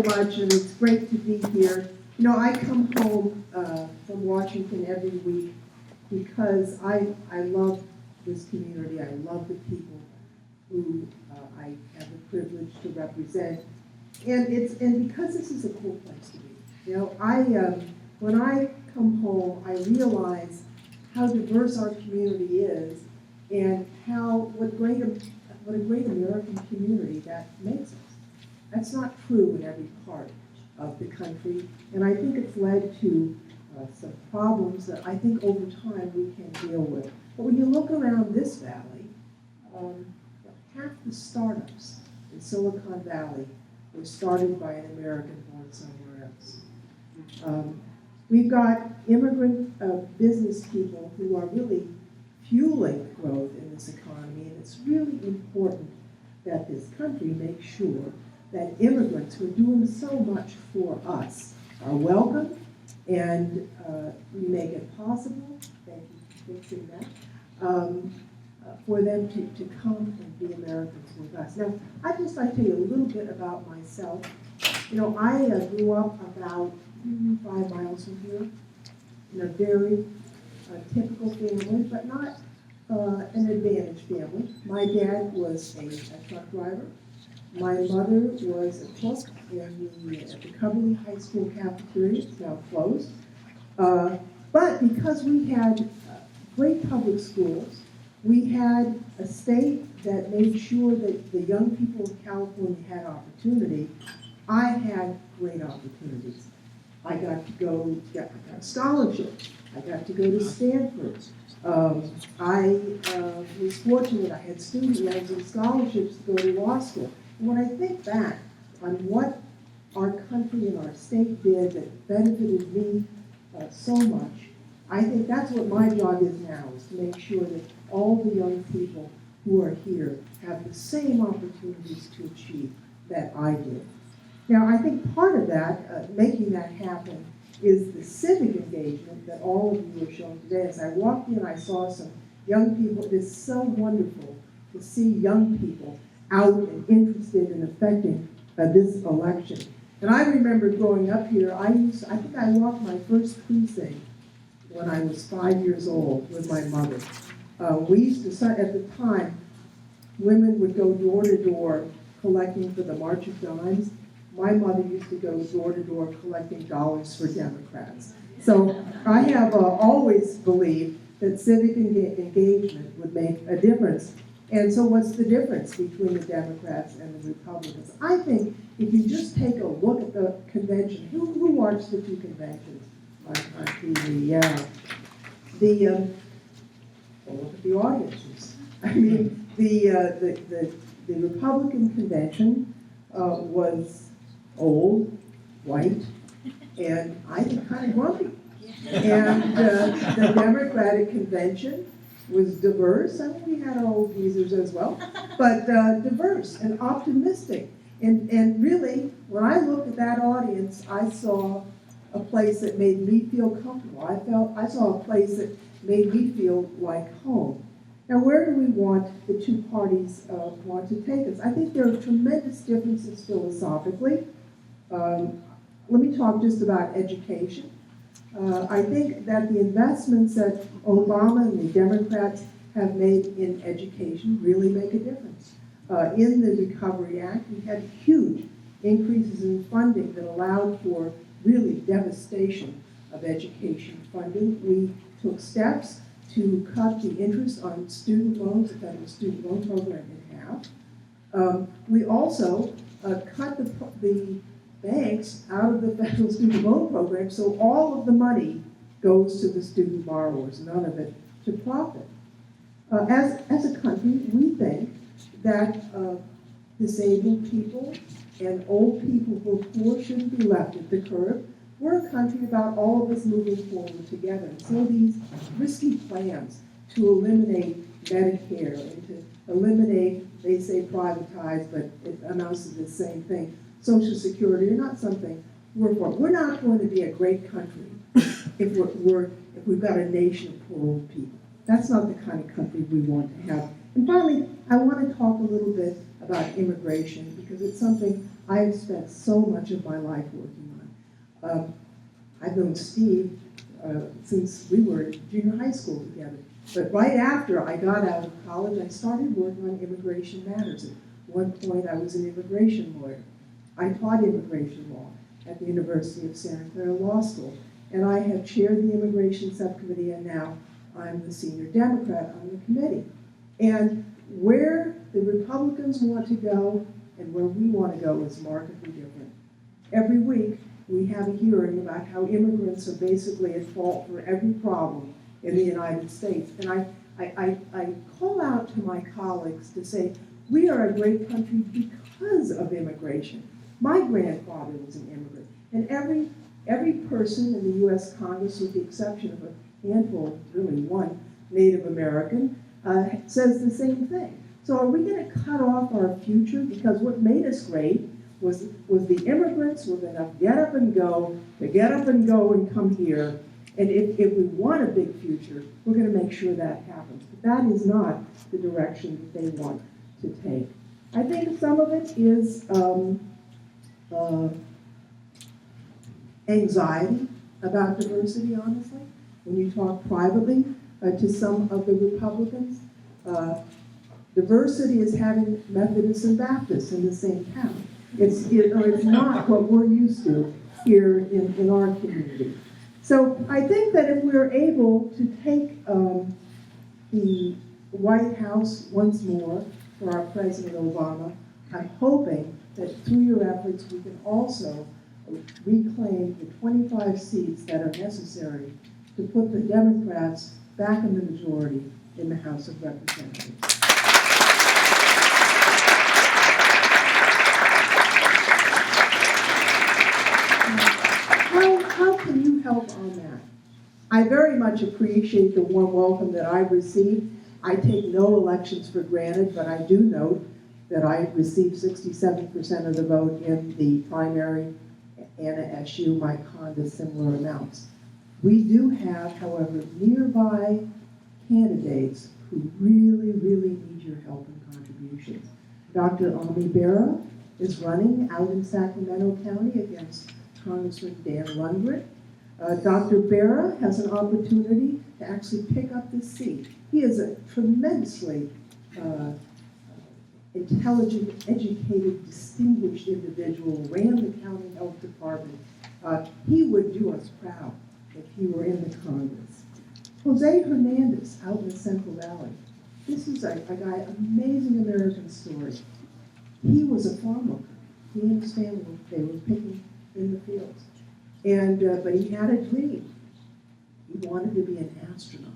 so much, and it's great to be here. You know, I come home from Washington every week because I love this community. I love the people who I have the privilege to represent, and because this is a cool place to be. You know, when I come home, I realize how diverse our community is, and what a great American community that makes us. That's not true in every part of the country, and I think it's led to some problems that I think over time we can deal with. But when you look around this valley, half the startups in Silicon Valley were started by an American born somewhere else. We've got immigrant business people who are really fueling growth in this economy, and it's really important that this country makes sure that immigrants who are doing so much for us are welcome, and we make it possible, thank you for fixing that, for them to come and be Americans with us. Now, I'd just like to tell you a little bit about myself. You know, I grew up about 5 miles from here in a very typical family, but not an advantaged family. My dad was a truck driver. My mother was a cook at the Coverly High School cafeteria. It's now closed. But because we had great public schools, we had a state that made sure that the young people of California had opportunity. I had great opportunities. I got to get scholarships. I got to go to Stanford. I was fortunate. I had student loans and scholarships to go to law school. And when I think back on what our country and our state did that benefited me so much, I think that's what my job is now, is to make sure that all the young people who are here have the same opportunities to achieve that I did. Now, I think part of that, making that happen, is the civic engagement that all of you are showing today. As I walked in, I saw some young people. It is so wonderful to see young people out and interested in affecting this election. And I remember growing up here, I think I walked my first precinct when I was 5 years old with my mother. We used to start, at the time, women would go door to door collecting for the March of Dimes. My mother used to go door to door collecting dollars for Democrats. So I have always believed that civic engagement would make a difference. And so what's the difference between the Democrats and the Republicans? I think if you just take a look at the convention, who watched the two conventions on TV? Yeah. Well, look at the audiences. I mean, the Republican convention was old, white, and I think kind of grumpy. And the Democratic convention was diverse. I mean, we had our old geezers as well, but diverse and optimistic. And really, when I looked at that audience, I saw a place that made me feel comfortable. I saw a place that made me feel like home. Now, where do we want the two parties want to take us? I think there are tremendous differences philosophically. Let me talk just about education. I think that the investments that Obama and the Democrats have made in education really make a difference. In the Recovery Act, we had huge increases in funding that allowed for really devastation of education funding. We took steps to cut the interest on student loans, the federal student loan program, in half. We also cut the banks out of the federal student loan program, so all of the money goes to the student borrowers, none of it to profit. As a country, we think that disabled people and old people who are poor shouldn't be left at the curb. We're a country about all of us moving forward together. And so these risky plans to eliminate Medicare and to eliminate, they say privatize, but it amounts to the same thing, Social Security are not something we're for. We're not going to be a great country if we've got a nation of poor old people. That's not the kind of country we want to have. And finally, I want to talk a little bit about immigration because it's something I have spent so much of my life working on. I've known Steve since we were in junior high school together. But right after I got out of college, I started working on immigration matters. At one point, I was an immigration lawyer. I taught immigration law at the University of Santa Clara Law School, and I have chaired the immigration subcommittee, and now I'm the senior Democrat on the committee. And where the Republicans want to go and where we want to go is markedly different. Every week, we have a hearing about how immigrants are basically at fault for every problem in the United States. And I call out to my colleagues to say, we are a great country because of immigration. My grandfather was an immigrant, and every person in the U.S. Congress, with the exception of a handful, really one Native American, says the same thing. So are we going to cut off our future? Because what made us great was the immigrants with enough get up and go to get up and go and come here. And if we want a big future, we're going to make sure that happens. But that is not the direction that they want to take. I think some of it is anxiety about diversity, honestly. When you talk privately to some of the Republicans, diversity is having Methodists and Baptists in the same town. It's not what we're used to here in our community. So I think that if we're able to take the White House once more for our President Obama, I'm hoping that through your efforts we can also reclaim the 25 seats that are necessary to put the Democrats back in the majority in the House of Representatives. How can you help on that? I very much appreciate the warm welcome that I've received. I take no elections for granted, but I do note that I received 67% of the vote in the primary. Anna SU, Mike Honda, similar amounts. We do have, however, nearby candidates who really, really need your help and contributions. Dr. Ami Berra is running out in Sacramento County against Congressman Dan Lundgren. Dr. Berra has an opportunity to actually pick up this seat. He is a tremendously intelligent, educated, distinguished individual, ran the county health department. He would do us proud if he were in the Congress. Jose Hernandez out in the Central Valley. This is a guy, amazing American story. He was a farm worker. He and his family, they were picking in the fields. And but he had a dream. He wanted to be an astronaut.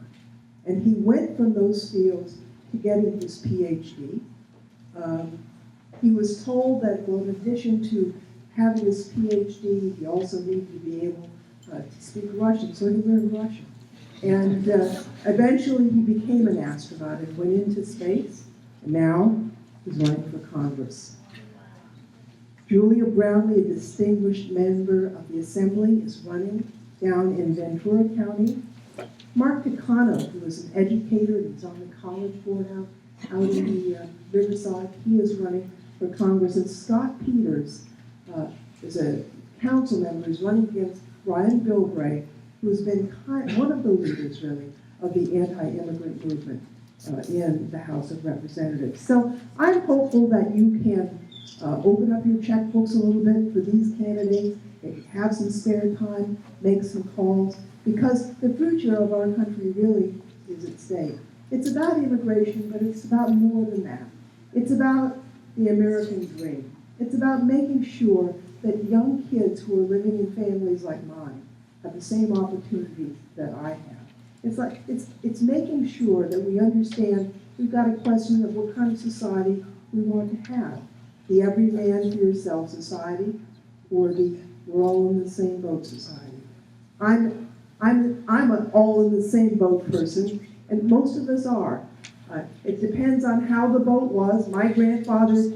And he went from those fields to getting his PhD. He was told that, well, in addition to having his PhD, he also needed to be able to speak Russian, so he learned Russian. And eventually he became an astronaut and went into space, and now he's running for Congress. Julia Brownlee, a distinguished member of the Assembly, is running down in Ventura County. Mark Takano, who is an educator, he's on the college board out in the Riverside, he is running for Congress. And Scott Peters is a council member who's running against Ryan Bilbray, who's been one of the leaders, really, of the anti-immigrant movement in the House of Representatives. So I'm hopeful that you can open up your checkbooks a little bit for these candidates. If you have some spare time, make some calls, because the future of our country really is at stake. It's about immigration, but it's about more than that. It's about the American dream. It's about making sure that young kids who are living in families like mine have the same opportunities that I have. It's making sure that we understand we've got a question of what kind of society we want to have. The every man for yourself society, or the we're all in the same boat society. I'm an all in the same boat person, and most of us are. It depends on how the boat was. My grandfather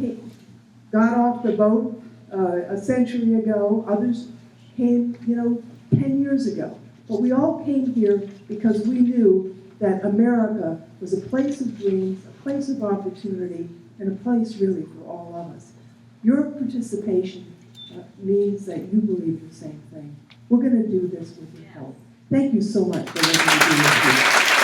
got off the boat a century ago. Others came, 10 years ago. But we all came here because we knew that America was a place of dreams, a place of opportunity, and a place really for all of us. Your participation means that you believe the same thing. We're going to do this with your help. Thank you so much for letting me do this.